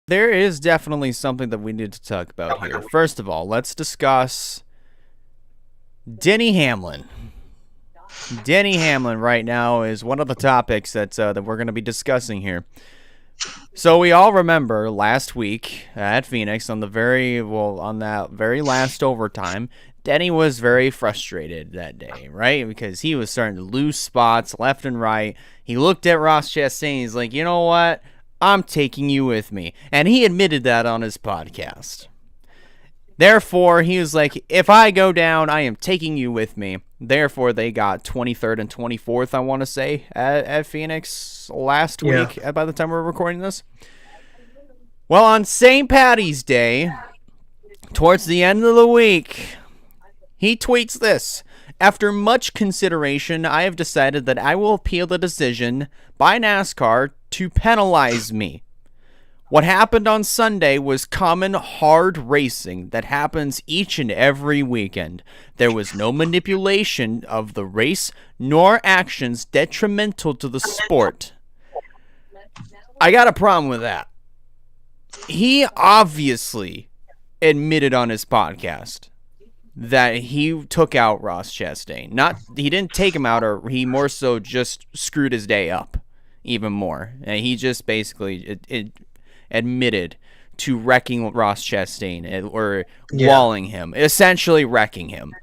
There is definitely something that we need to talk about here. First of all, let's discuss Denny Hamlin. Denny Hamlin right now is one of the topics that we're going to be discussing here. So we all remember last week at Phoenix on that very last overtime, Denny was very frustrated that day, right? Because he was starting to lose spots left and right. He looked at Ross Chastain. He's like, you know what? I'm taking you with me. And he admitted that on his podcast. Therefore, he was like, if I go down, I am taking you with me. Therefore, they got 23rd and 24th, I want to say, at Phoenix last week by the time we're recording this. Well, on St. Paddy's Day, towards the end of the week, he tweets this. After much consideration, I have decided that I will appeal the decision by NASCAR to penalize me. What happened on Sunday was common hard racing that happens each and every weekend. There was no manipulation of the race nor actions detrimental to the sport. I got a problem with that. He obviously admitted on his podcast that he took out Ross Chastain. He didn't take him out, or he more so just screwed his day up even more. And he just basically admitted to wrecking Ross Chastain or walling him, essentially wrecking him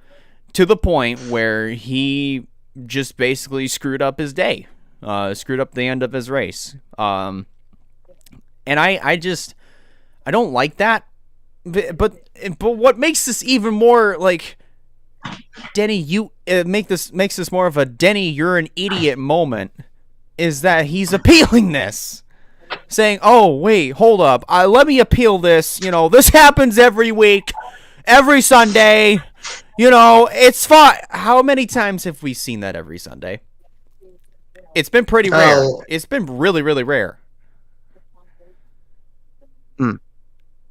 to the point where he just basically screwed up his day, screwed up the end of his race. And I don't like that. But what makes this even more like, Denny, makes this more of a Denny, you're an idiot moment, is that he's appealing this, saying, "Oh wait, hold up, let me appeal this. You know, this happens every week, every Sunday. You know, it's fine." How many times have we seen that every Sunday? It's been pretty rare. It's been really, really rare.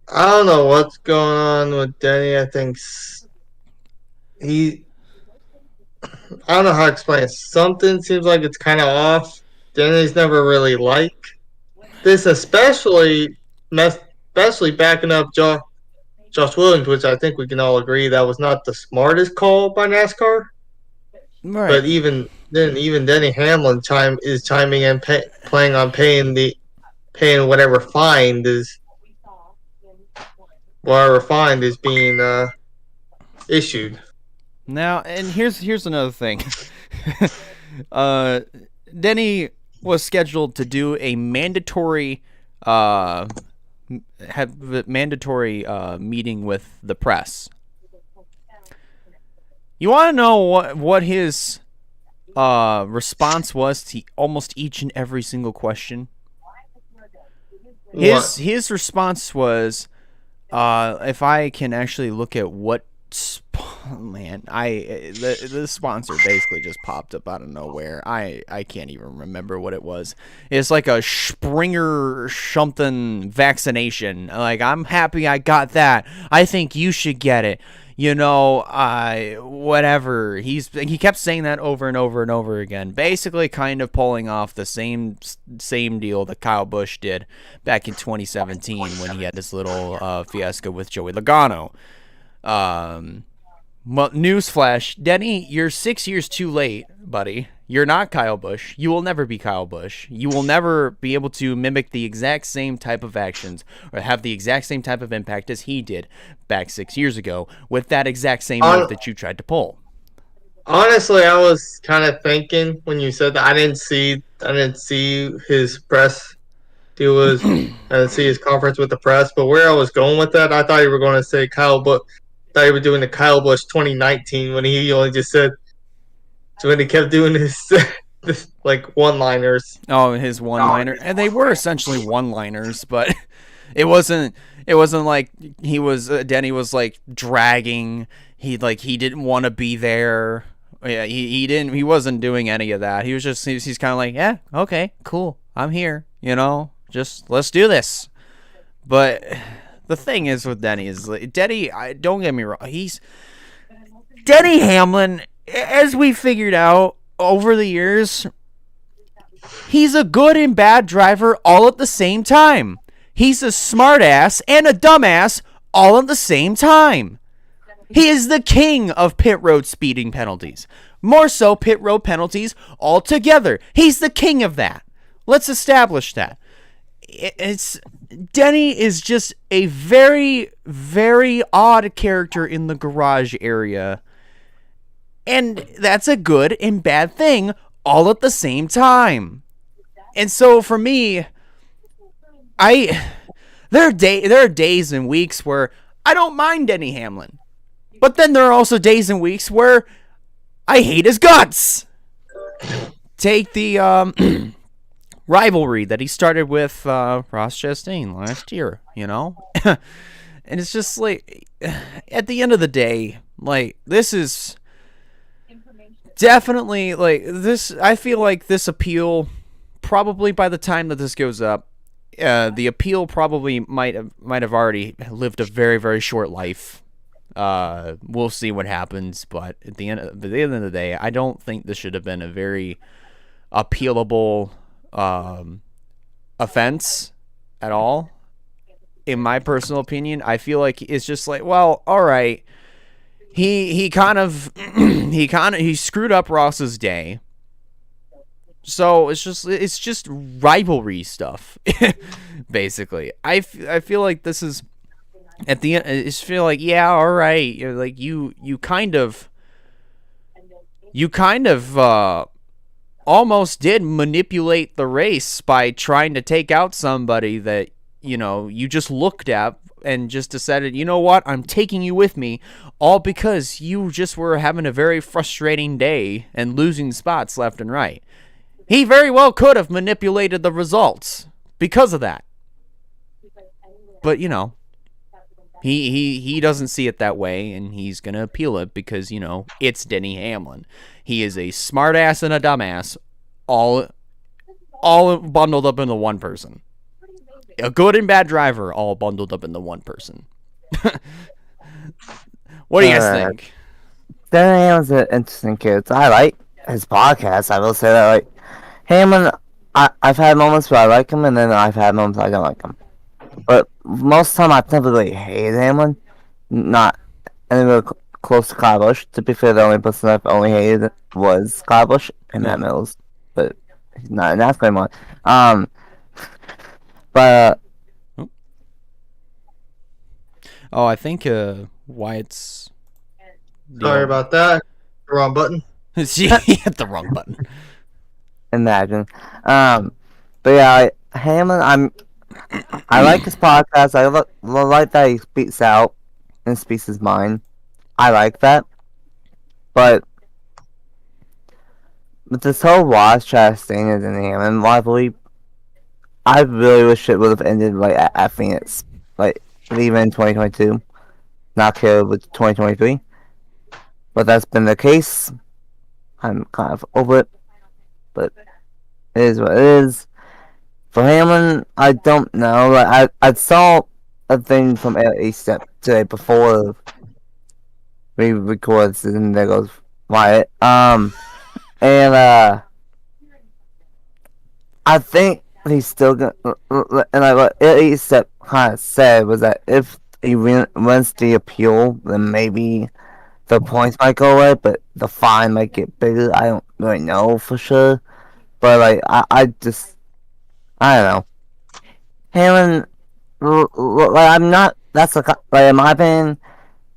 I don't know what's going on with Denny. I think I don't know how to explain it. Something seems like it's kind of off. Denny's never really liked this, especially backing up Josh Williams, which I think we can all agree that was not the smartest call by NASCAR. Right. But even Denny Hamlin is chiming in, planning on paying whatever fine is. Whatever fine is being issued. Now, and here's another thing. Denny was scheduled to do a mandatory meeting with the press. You want to know what his response was to almost each and every single question? His response was, if I can actually look at what, the sponsor basically just popped up out of nowhere. I can't even remember what it was. It's like a Springer something vaccination. Like, I'm happy I got that. I think you should get it. You know, whatever. He kept saying that over and over and over again. Basically kind of pulling off the same deal that Kyle Busch did back in 2017 when he had this little fiasco with Joey Logano. Well, newsflash, Denny, you're 6 years too late, buddy. You're not Kyle Busch. You will never be Kyle Busch. You will never be able to mimic the exact same type of actions or have the exact same type of impact as he did back 6 years ago with that exact same move that you tried to pull. Honestly, I was kind of thinking when you said that, I didn't see his press deal I didn't see his conference with the press, but where I was going with that, I thought you were going to say Kyle Busch. I thought you were doing the Kyle Busch 2019 when he only just said. So when he kept doing this like one-liners. Oh, his one-liner, and they were essentially one-liners, but it wasn't like he was Denny was like dragging. He didn't want to be there. Yeah, he wasn't doing any of that. He was just he's kind of like, yeah, okay, cool, I'm here. You know, just let's do this. But the thing is with Denny is Denny. Don't get me wrong. He's Denny Hamlin. As we figured out over the years, he's a good and bad driver all at the same time. He's a smartass and a dumbass all at the same time. He is the king of pit road speeding penalties. More so, pit road penalties altogether. He's the king of that. Let's establish that. Denny is just a very, very odd character in the garage area. And that's a good and bad thing all at the same time. And so for me, there are days and weeks where I don't mind Denny Hamlin. But then there are also days and weeks where I hate his guts. Take the rivalry that he started with Ross Chastain last year, you know? And it's just like, at the end of the day, like, this is definitely, like, this, I feel like this appeal, probably by the time that this goes up, the appeal probably might have already lived a very, very short life. We'll see what happens, but at the end of the day, I don't think this should have been a very appealable offense at all. In my personal opinion, I feel like it's just like, well, all right, he kind of he screwed up Ross's day. So it's just rivalry stuff, basically. I feel like this is, at the end, I just feel like, yeah, all right, you're like you kind of almost did manipulate the race by trying to take out somebody that, you know, you just looked at and just decided, you know what, I'm taking you with me, all because you just were having a very frustrating day and losing spots left and right. He very well could have manipulated the results because of that. But, you know, he doesn't see it that way, and he's going to appeal it because, you know, it's Denny Hamlin. He is a smartass and a dumbass, all bundled up into one person. A good and bad driver, all bundled up into one person. What do you guys think? Denny Hamlin's an interesting character. I like his podcast. I will say that, like, Hamlin, I've had moments where I like him, and then I've had moments I don't like him. But most of the time, I typically hate Hamlin. Not anywhere close to Kyle Busch. To be fair, the only person I've only hated was Kyle Busch and Matt Mills. But he's not in NASCAR anymore. But I think Wyatt's. Sorry about that. Wrong button. He hit the wrong button. Imagine. But yeah, Hamlin, I like his podcast. I like that he speaks out and speaks his mind. I like that. But with this whole Ross Chastain and Hamlin rivalry, I really wish it would have ended like at Phoenix, like leaving in 2022, not care with 2023. But that's been the case. I'm kind of over it, but it is what it is. For Hamlin, I don't know. Like, I saw a thing from a step today before we recorded this, and there goes Wyatt. And I think he's still gonna. And what a step kind of said was that if he wins the appeal, then maybe the points might go away, but the fine might get bigger. I don't really know for sure, but like I don't know. Hamlin, like I'm not. That's like in my opinion,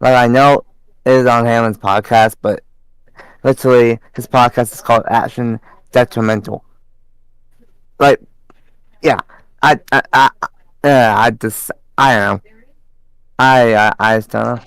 like I know it is on Hamlin's podcast, but literally his podcast is called Action Detrimental. Like, yeah, I don't know. I just don't know.